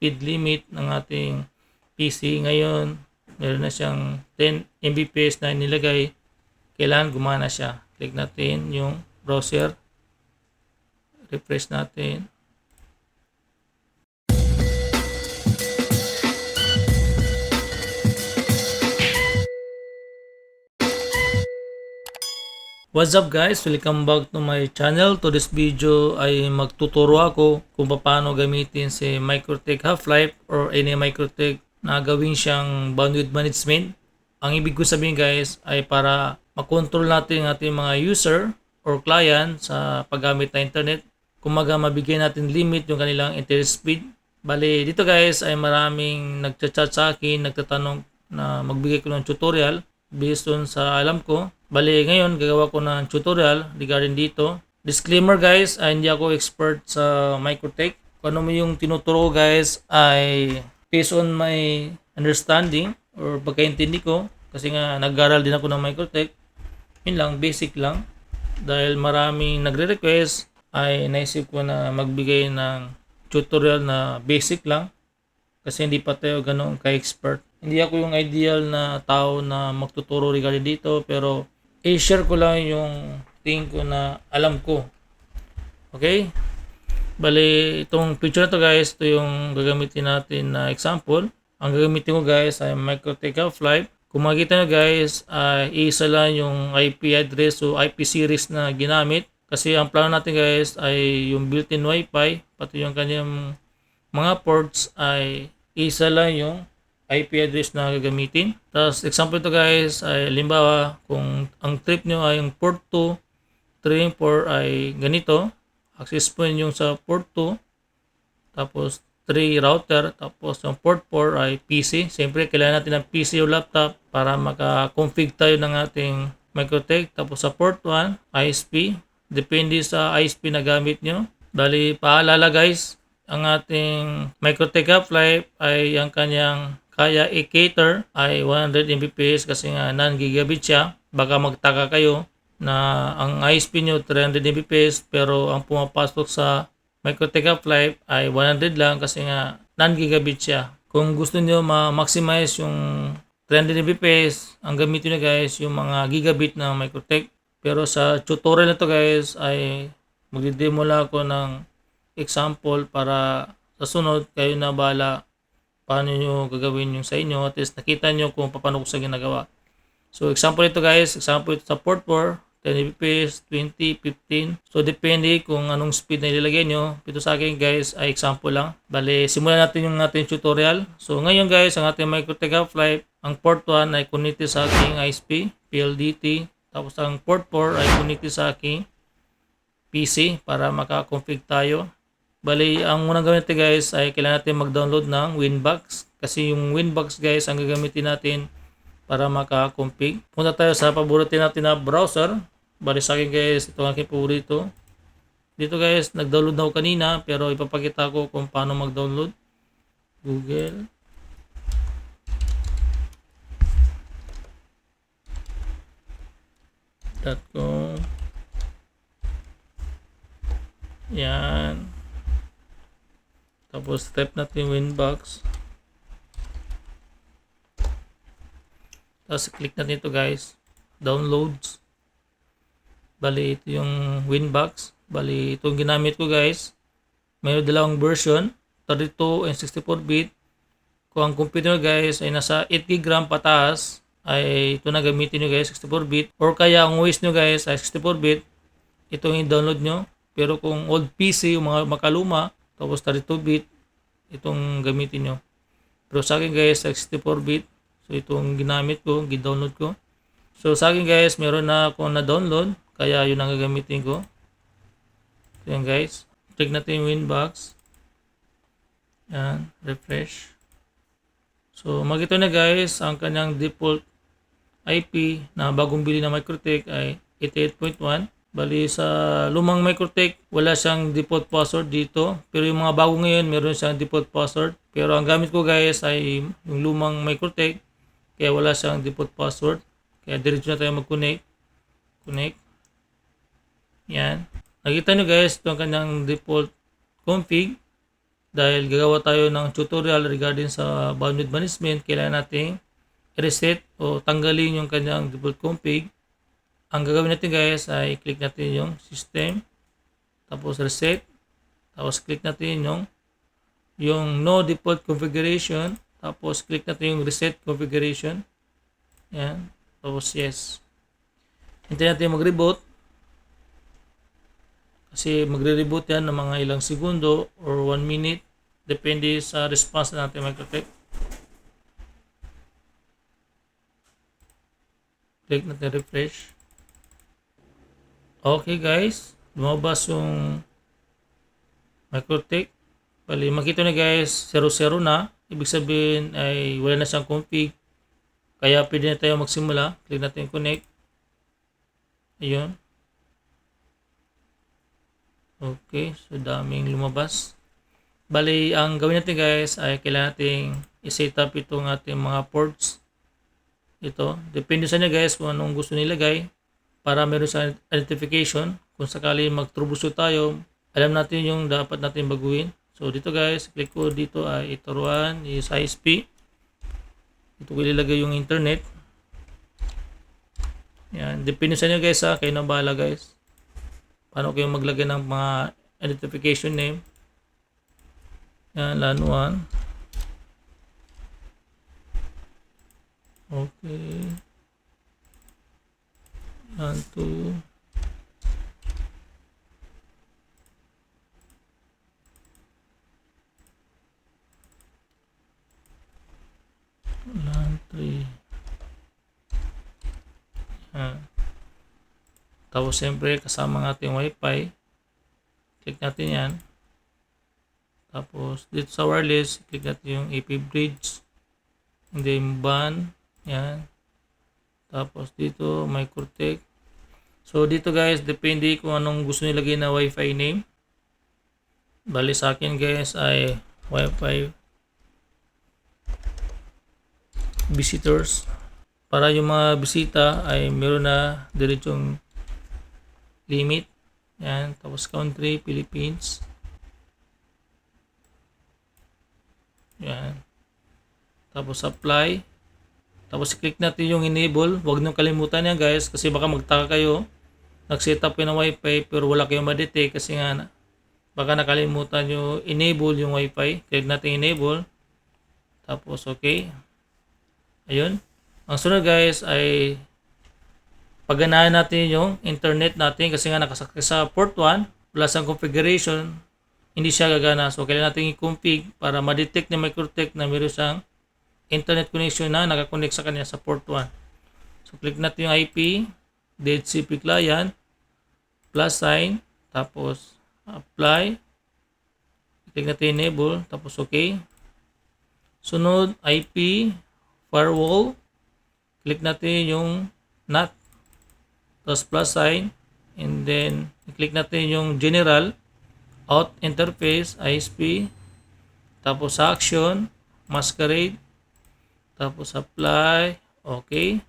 speed limit ng ating PC. Ngayon, meron na siyang 10 Mbps na nilagay. Kailangan gumana siya. Click natin yung browser. Refresh natin. What's up guys? Welcome back to my channel. To this video ay magtuturo ako kung paano gamitin si MikroTik Half-Life or any MikroTik na gawin siyang bandwidth management. Ang ibig ko sabihin guys ay para makontrol natin ang ating mga user or client sa paggamit ng internet. Kumaga mabigyan natin limit yung kanilang internet speed. Bali dito guys ay maraming nagchat-chat sa akin, nagtatanong na magbigay ko ng tutorial based on sa alam ko. Bali ngayon gagawa ko ng tutorial regarding dito. Disclaimer guys, hindi ako expert sa MikroTik. Kung ano mo yung tinuturo guys ay based on my understanding or pagkaintindi ko. Kasi nga nag-aral din ako ng MikroTik. Yun lang, basic lang. Dahil maraming nagre-request ay naisip ko na magbigay ng tutorial na basic lang. Kasi hindi pa tayo ganun ka-expert. Hindi ako yung ideal na tao na magtuturo regarding dito, pero i-share ko lang yung tingin ko na alam ko. Okay? Bali, itong picture na to guys, ito yung gagamitin natin na example. Ang gagamitin ko guys ay MikroTik Half-Life. Kung makikita nyo guys, isa lang yung IP address o IP series na ginamit. Kasi ang plano natin guys ay yung built-in Wi-Fi, pati yung kanyang mga ports ay isa lang yung IP address na gagamitin. Tapos example ito guys ay limbawa kung ang trip nyo ay yung port 2, 3, 4 ay ganito. Access point yung sa port 2. Tapos 3 router. Tapos yung port 4 ay PC. Siyempre kailangan natin ng PC o laptop para maka-config tayo ng ating MikroTik. Tapos sa port 1 ISP. Depende sa ISP na gamit nyo. Bali paalala guys, ang ating MikroTik Half-Life ay ang kanyang kaya i-cater ay 100 Mbps kasi nga non-gigabit siya. Baka magtaka kayo na ang ISP nyo 300 Mbps pero ang pumapasok sa MikroTik Half-Life ay 100 lang kasi nga non-gigabit siya. Kung gusto nyo ma-maximize yung 300 Mbps, ang gamitin nyo guys yung mga gigabit na MikroTik. Pero sa tutorial na to guys ay magdi-demo lang ako ng example para sa sunod kayo na bahala paano nyo gagawin yung sa inyo. At least nakita nyo kung paano ko sa ginagawa. So example ito guys, example ito sa port 4, 10 Mbps, 20, 15. So depende kung anong speed na ilalagay nyo. Ito sa akin guys ay example lang. Bale, simulan natin yung ating tutorial. So ngayon guys, ang ating MikroTik Half-Life, ang port 1 ay connected sa aking ISP, PLDT. Tapos ang port 4 ay connected sa aking PC para maka-config tayo. Bali, ang unang gawin natin guys ay kailangan natin mag-download ng Winbox. Kasi yung Winbox guys ang gagamitin natin para maka-config. Punta tayo sa paborito natin na browser. Bali sa akin guys, ito ang aking paborito. Dito guys, nag-download na ako kanina pero ipapakita ko kung paano mag-download. Google. .com. Yan. Tapos type natin Winbox. Tapos click natin ito guys. Downloads. Bali ito yung Winbox. Bali itong ginamit ko guys. Mayroon dalawang version. 32 and 64-bit. Kung ang computer guys ay nasa 8 GB pataas, ay ito na gamitin nyo guys, 64-bit. Or kaya ang OS nyo guys ay 64-bit, ito yung download nyo. Pero kung old PC, yung mga makaluma, tapos 32-bit, itong gamitin nyo. Pero sa akin guys, 64-bit. So itong ginamit ko, gidownload ko. So sa akin guys, meron na ako na-download, kaya yun ang gagamitin ko. So yan guys, check natin yung Winbox. Yan, refresh. So makita na guys, ang kanyang default IP na bagong bili na MikroTik ay 88.1. Bali sa lumang MikroTik, wala siyang default password dito. Pero yung mga bago ngayon, meron siyang default password. Pero ang gamit ko guys ay yung lumang MikroTik, kaya wala siyang default password. Kaya diretso na tayo mag-connect. Connect. Yan. Nakita nyo guys, ito ang kanyang default config. dahil gagawa tayo ng tutorial regarding sa bandwidth management, kailangan natin i-reset o tanggalin yung kanyang default config. Ang gagawin natin guys ay click natin yung system, tapos reset, tapos click natin yung no default configuration, tapos click natin yung reset configuration. Yan, tapos yes. Hintayin natin mag-reboot. Kasi magre-reboot yan ng mga ilang segundo or 1 minute. Depende sa response na natin MikroTik. Click natin refresh. Okay guys, lumabas yung MikroTik. Bali, makita na guys, 00 na. Ibig sabihin ay wala na siyang config. Kaya pwede na tayo magsimula. Click natin connect. Ayun. Okay, so daming lumabas. Bali, ang gawin natin guys ay kailangan nating i-set up itong ating mga ports. Ito, depende sa inyo guys kung anong gusto nilagay para meron sa identification. Kung sakali mag-troubleshoot tayo, alam natin yung dapat natin baguhin. So dito guys, click ko dito ay ituruan is ISP. Ito ko ilagay yung internet. Yan, depende sa inyo guys ha, kayo na bahala guys. Paano kayo maglagay ng mga identification name. Yan, LAN 1. Okay. LAN 2. LAN 3. Yan. Tapos siyempre kasama ng ating wifi, click natin yan. Tapos dito sa wireless, click natin yung AP bridge, and then ban, yan. Tapos dito MikroTik. So dito guys, depende kung anong gusto nilagay na wifi name. Bali sa akin guys ay wifi visitors. Para yung mga bisita ay meron na diretsong limit. Yan. Tapos country, Philippines. Yan. Tapos apply. Tapos click natin yung enable. Huwag nyo kalimutan yan guys. Kasi baka magtaka kayo. Nag-setup kayo ng wifi pero wala kayong ma-detect. Kasi nga baka nakalimutan nyo enable yung wifi. Click natin enable. Tapos okay. Ayun. Ang sunod guys ay pagganahan natin yung internet natin kasi nga nakasakay sa port 1 plus ang configuration hindi siya gagana. So kailangan natin i-config para ma-detect ni MikroTik na meron siyang internet connection na nakakonect sa kanya sa port 1. So click natin yung IP, DHCP client, plus sign, tapos apply. Click natin enable, tapos okay. Sunod IP, firewall. Click natin yung NAT, tapos plus sign, and then click natin yung general, out interface, ISP, tapos action, masquerade, tapos apply, okay.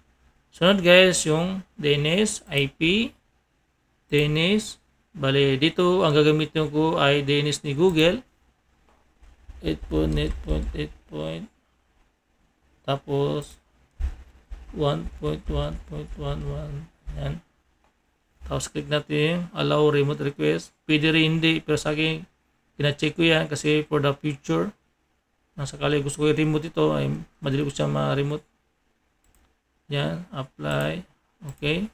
Sunod guys yung DNS, IP, DNS, bali dito ang gagamitin ko ay DNS ni Google, 8.8.8. Tapos 1.1.11. Yan. Tapos click natin allow remote request. Pwede rin hindi, pero sa akin pina-check ko yan kasi for the future nasa sakali gusto ko i-remote ito ay madali ko siya ma-remote. Yan, apply. Okay.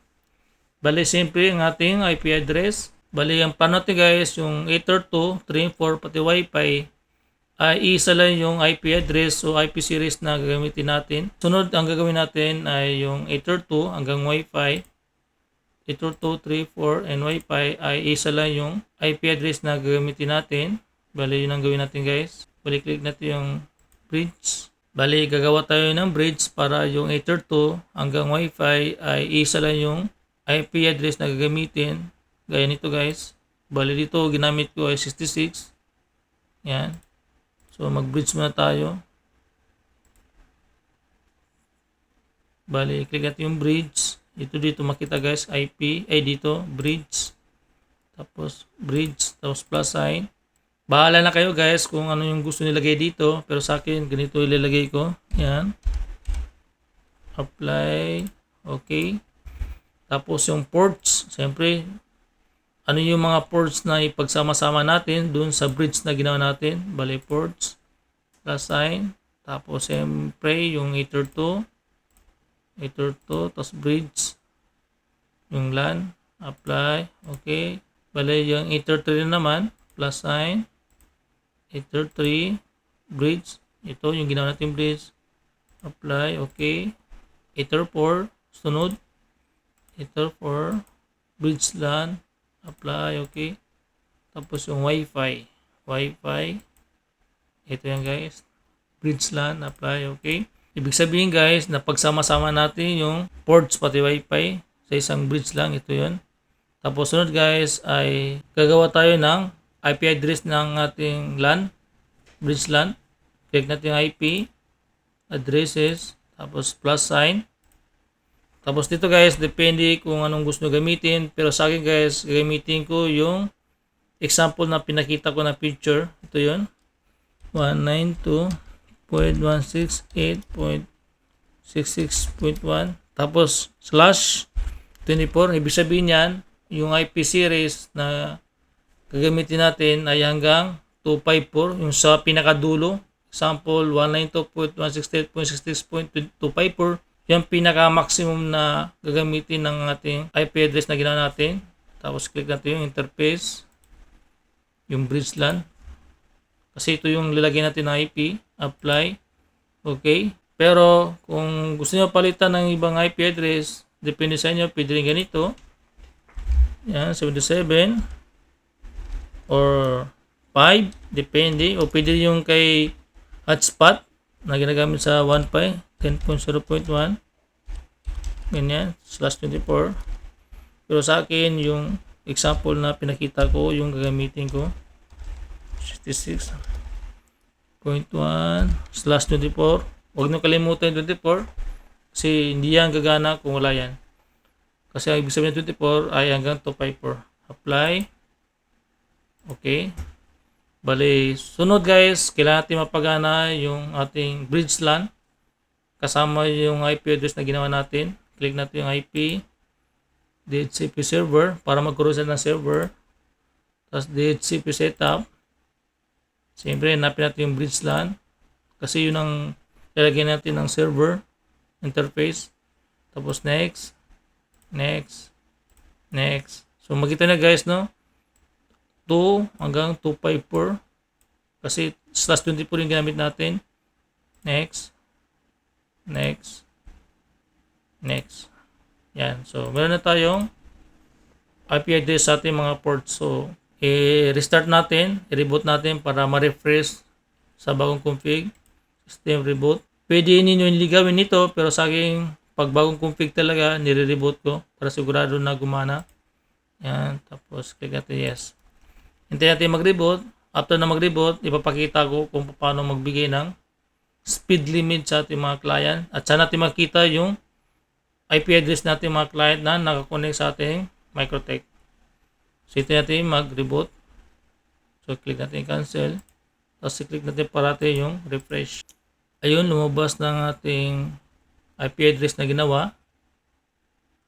Bali simple ang ating IP address. Bali ang paano natin guys yung 802.3.4 pati wifi ay isa lang yung IP address o IP series na gagamitin natin. Sunod ang gagawin natin ay yung 802 hanggang Wi-Fi. 802.3.4 and Wi-Fi ay isa lang yung IP address na gagamitin natin. Bali yun ang gawin natin guys. Bali click natin yung bridge. Bali gagawa tayo ng bridge para yung 802 hanggang Wi-Fi ay isa lang yung IP address na gagamitin. Gaya nito guys. Bali dito ginamit ko ay 66. Yan. So mag-bridge muna tayo. Bali, click natin yung bridge. Dito makita guys, IP, ay dito, bridge. Tapos bridge, tapos plus sign. Bahala na kayo guys kung ano yung gusto nilagay dito. Pero sa akin, ganito ilalagay ko. Yan. Apply. Okay. Tapos yung ports. Siyempre, ano yung mga ports na ipagsama-sama natin dun sa bridge na ginawa natin. Bali ports. Plus sign. Tapos siyempre yung ether 2. Ether 2. Tapos bridge. Yung LAN. Apply. Okay. Bali yung ether 3 naman. Plus sign. Ether 3, bridge, ito yung ginawa natin bridge, apply, okay. Ether 4, sunod, Ether 4, bridge LAN, apply, okay. Tapos yung Wi-Fi, ito yan guys, bridge LAN, apply, okay. Ibig sabihin guys, na pagsama-sama natin yung ports pati Wi-Fi sa isang bridge lang, ito yun. Tapos sunod guys ay gagawa tayo ng IP address ng ating LAN, bridge LAN. Click natin yung IP, addresses, tapos plus sign. Tapos dito guys, depende kung anong gusto nyo gamitin. Pero sa akin guys, gamitin ko yung example na pinakita ko na picture. Ito yun. 192.168.66.1 tapos slash 24. Ibig sabihin yan, yung IP series na gagamitin natin ay hanggang 254, yung sa pinakadulo, example 192.168.66.254, yung pinaka-maximum na gagamitin ng ating IP address na ginawa natin. Tapos click natin yung interface, yung bridge LAN. Kasi ito yung lalagyan natin ng IP, apply, okay. Pero kung gusto nyo palitan ng ibang IP address, depende sa inyo, pwede rin ganito. Yan, 77 or 5, depende. O pwede yung kay hotspot na ginagamit sa 1.5, 10.0.1, ganyan, /24. Pero sa akin, yung example na pinakita ko, yung gagamitin ko, 66.1/24. Huwag nyo kalimutan yung 24 kasi hindi yan gagana kung wala yan. Kasi ang ibig sabihin ng 24 ay hanggang 254. Apply. Okay. Bali, sunod guys, kailangan natin mapagana yung ating bridge LAN kasama yung IP address na ginawa natin. Click natin yung IP, DHCP server para magkaroon ng server. Tapos DHCP setup. Siyempre, hanapin natin yung bridge LAN kasi yun ang lalagyan natin ng server interface. Tapos next. So makita na guys, no? 2 hanggang 254 kasi /24 yung ginamit natin. Next. Yan. So meron na tayong IP address sa ating mga ports. So i-restart natin, i-reboot natin para ma-refresh sa bagong config. System reboot. Pwede ninyo gawin nito pero sa akin pag bagong config talaga, nire-reboot ko para sigurado na gumana. Yan. Tapos click natin yes. Hintayin natin mag-reboot. After na mag-reboot, ipapakita ko kung paano magbigay ng speed limit sa ating mga client. At saan natin makita yung IP address natin mga client na nakakonect sa ating Microtech. So hintayin natin mag-reboot. So click natin cancel. Tapos click natin parati yung refresh. Ayun, lumabas ng ating IP address na ginawa.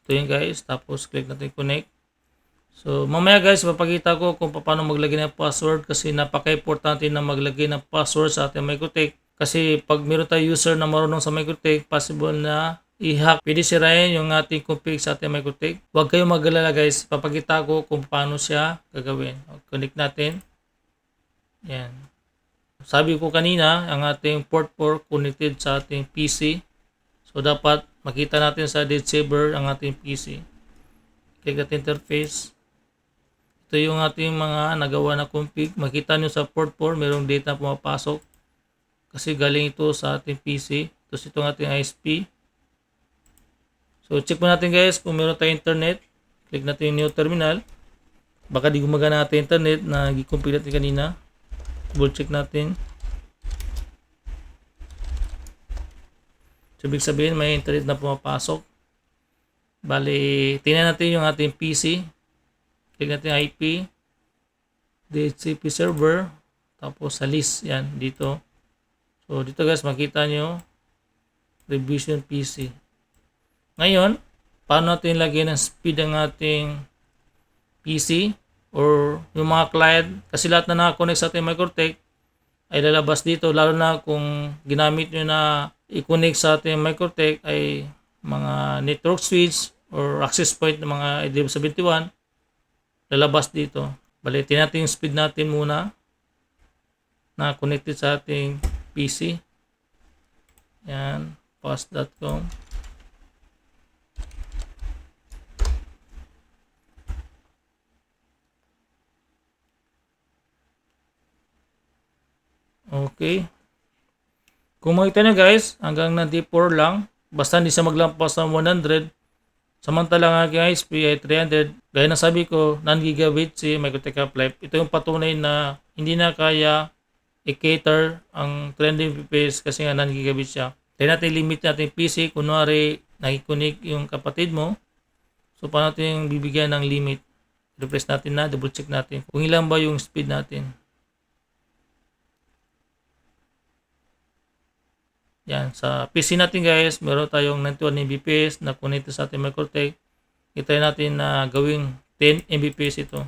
Ito yun guys. Tapos click natin connect. So mamaya guys, papakita ko kung paano maglagay ng password kasi napaka-importante na maglagay ng password sa ating Microtech. Kasi pag meron tayo user na marunong sa Microtech, possible na i-hack. Pwede sirain yung ating config sa ating Microtech. Huwag kayong mag-alala guys. Papakita ko kung paano siya gagawin. Connect natin. Yan. Sabi ko kanina, ang ating port 4 connected sa ating PC. So, dapat makita natin sa date saver ang ating PC. Click natin interface. Ito yung ating mga nagawa na config. Makita nyo sa port 4, mayroong data pumapasok. Kasi galing ito sa ating PC. Tapos ito ang ating ISP. So, check mo natin guys kung meron tayong internet. Click natin yung new terminal. Baka di gumagana natin internet na i-config natin kanina. Double check natin. So, ibig sabihin may internet na pumapasok. Bali, tingnan natin yung ating PC. Click natin IP. DHCP server. Tapos sa list, yan, dito. So, dito guys, makita nyo, revision PC. Ngayon, paano natin lagyan ng speed ang ating PC or yung mga client? Kasi lahat na nakakonect sa ating Microtech ay lalabas dito, lalo na kung ginamit nyo na i-connect sa ating Microtech ay mga network switch or access point ng mga ADM71, lalabas dito. Balitin natin yung speed natin muna na connected sa ating PC. Yan, fast.com. Okay. Kung makita nyo guys, hanggang 94 lang. Basta hindi siya maglampas ng 100. Samantalang ang aking ISP ay 300. Gaya na sabi ko, non-gigabit si Microtech Half-Life. Ito yung patunay na hindi na kaya i-cater ang 300 fps kasi nga non-gigabit siya. Kaya natin limit natin PC. Kunwari, nakikonik yung kapatid mo. So, paano natin bibigyan ng limit? Refresh natin na, double check natin kung ilan ba yung speed natin. Yan, sa PC natin guys, meron tayong 91 Mbps na connected sa ating Microtech. Itry natin na gawing 10 Mbps ito.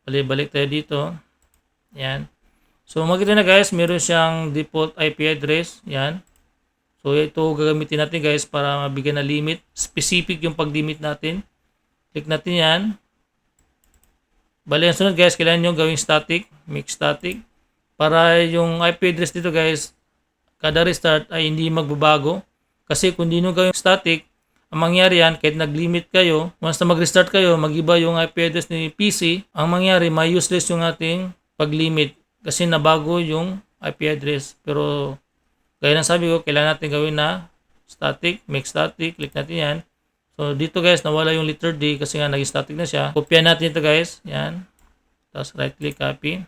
Balik tayo dito. Yan. So makita na guys, meron siyang default IP address. Yan. So ito gagamitin natin guys para mabigyan na limit. Specific yung pag-limit natin. Click natin yan. Bali, ang sunod guys, kailangan nyo gawing static, make static. Para yung IP address dito guys, kada restart ay hindi magbabago. Kasi kung di nyo gawing static, ang mangyari yan, kahit nag-limit kayo, once na mag-restart kayo, mag-iba yung IP address ni PC, ang mangyari, may useless yung ating pag-limit. Kasi nabago yung IP address. Pero, gaya ng sabi ko, kailangan natin gawin na static, make static, click natin yan. So, dito guys, nawala yung letter D kasi nga nag-static na siya. Kopya natin ito guys, yan. Tapos right-click, copy.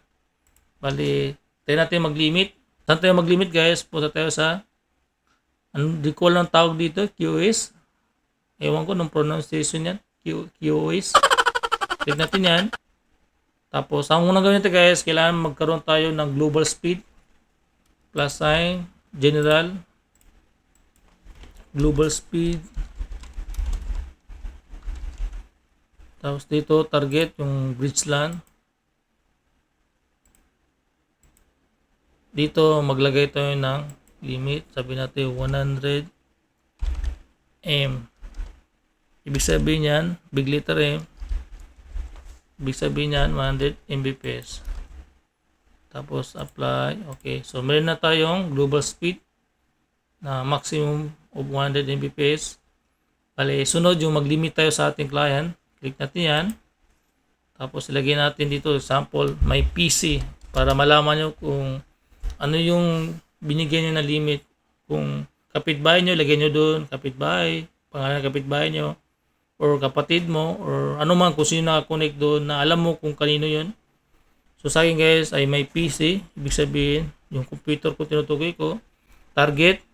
Bali, tayo natin mag-limit. Saan tayo mag-limit guys? Punta tayo sa, di ko lang tawag dito, QoS. Ewan ko ng pronunciation yan. QoS. Click natin yan. Tapos, ang unang gawin natin guys, kailangan magkaroon tayo ng global speed. Plus sign, general. Global speed. Tapos dito, target, yung bridge LAN. Dito, maglagay tayo ng limit. Sabi natin 100 M. Ibig sabihin yan, big letter M. Ibig sabihin yan, 100 Mbps. Tapos, apply. Okay. So, meron na tayong global speed na maximum of 100 Mbps. Bale, sunod yung mag-limit tayo sa ating client. Click natin yan. Tapos, ilagay natin dito, example, may PC. Para malaman nyo kung ano yung binigyan nyo na limit. Kung kapitbahay nyo, lagay nyo doon, kapitbahay, pangalan ng kapitbahay nyo, or kapatid mo, or ano man kung sino nakakonect doon na alam mo kung kanino yun. So sa akin guys ay may PC, ibig sabihin yung computer ko tinutukoy ko, target,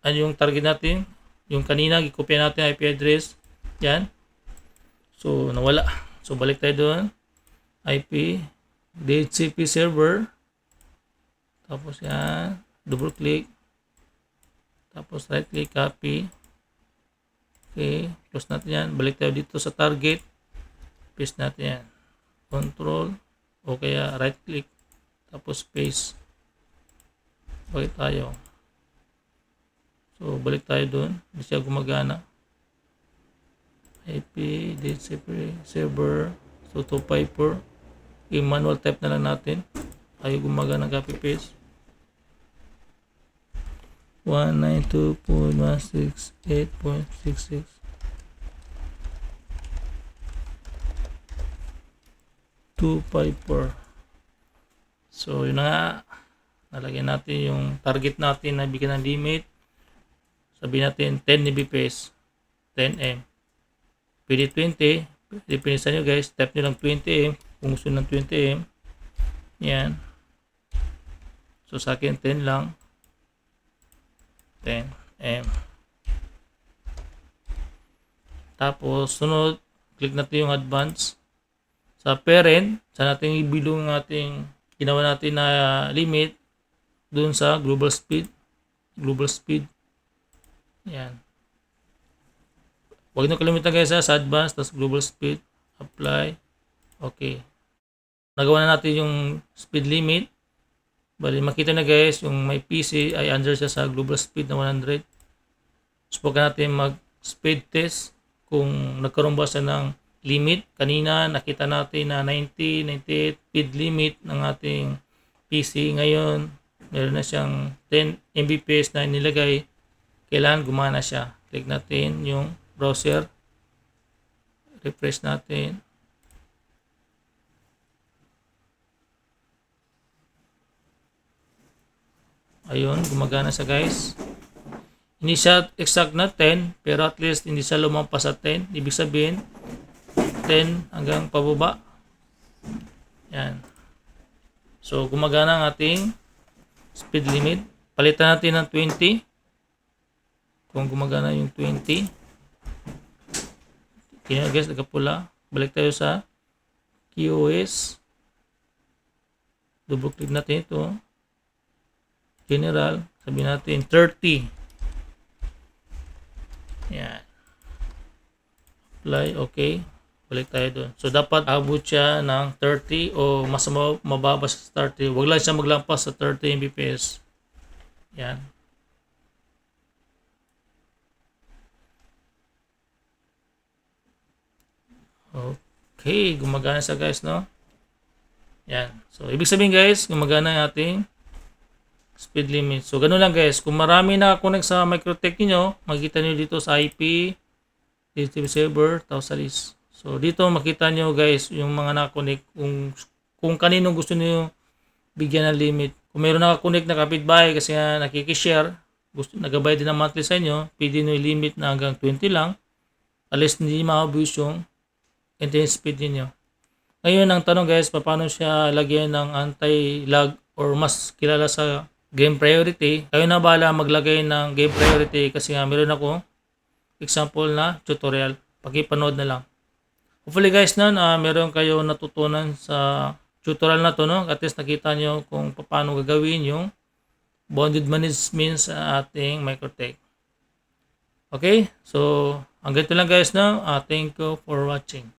ano yung target natin, yung kanina, gikopya natin IP address, yan. So nawala. So balik tayo doon, IP, DHCP server, tapos yan, double click, tapos right click, copy. Okay, close natin yan. Balik tayo dito sa target. Paste natin yan. Control o kaya right click. Tapos paste. Balik tayo. So, balik tayo dun. Hindi siya gumagana. IP, DHCP, server. So, 254. Okay, manual type na lang natin. Ayaw gumagana copy paste. 192.168.66 254. So yun na nga, nalagyan natin yung target natin na bigyan ng limit. Sabihin natin 10 Mbps, 10M. Pwede 20, depende sa nyo guys, type nyo lang 20M kung gusto ng 20M. Yan. So sa akin 10 lang, 10M. Tapos sunod, click natin yung advance. Sa parent, sa natin ibilong ng ating ginawa natin na limit dun sa global speed. Yan. Huwag nyo kalimutan guys sa advanced, tapos global speed, apply. Okay. Nagawa na natin yung speed limit. Bali, makita na guys, yung may PC ay under siya sa global speed na 100. Subukan natin mag-speed test kung nagkaroon ba siya ng limit. Kanina, nakita natin na 90, 98 speed limit ng ating PC. Ngayon, meron na siyang 10 Mbps na nilagay. Kailangan gumana siya. Click natin yung browser. Refresh natin. Ayun, gumagana siya guys. Hindi siya exact na 10, pero at least hindi siya lumampas sa 10. Ibig sabihin, 10 hanggang pababa. Yan. So, gumagana ang ating speed limit. Palitan natin ng 20. Kung gumagana yung 20. Okay guys, nagkapula. Balik tayo sa QoS. Double click natin ito. General, sabihin natin 30. Yan. Apply, okay. Balik tayo doon. So, dapat abot siya ng 30 o mas mababa sa 30. Huwag lang siya maglampas sa 30 Mbps. Yan. Okay, gumagana siya guys, no? Yan. So, ibig sabihin guys, gumagana yung ating speed limit. So, ganun lang guys. Kung marami na-connect sa Microtech niyo, makikita niyo dito sa IP, DHCP server, tapos sa list. So, dito makita niyo guys, yung mga na-connect, kung kanino gusto niyo bigyan ng limit. Kung meron naka-connect na kapitbahay kasi nga nakikishare, gusto nagabay din ng monthly sa inyo, pwede niyo limit na hanggang 20 lang. At least hindi ma-abuse yung internet speed niyo. Ngayon, ang tanong guys, paano siya lagyan ng anti-lag or mas kilala sa game priority? Kayo na bahala maglagay ng game priority kasi nga meron ako example na tutorial. Pakipanood na lang. Hopefully guys meron kayo natutunan sa tutorial na to, no? At least nakita nyo kung paano gagawin yung bounded management sa ating Microtech. Okay? So, hanggang ito lang guys, no? Thank you for watching.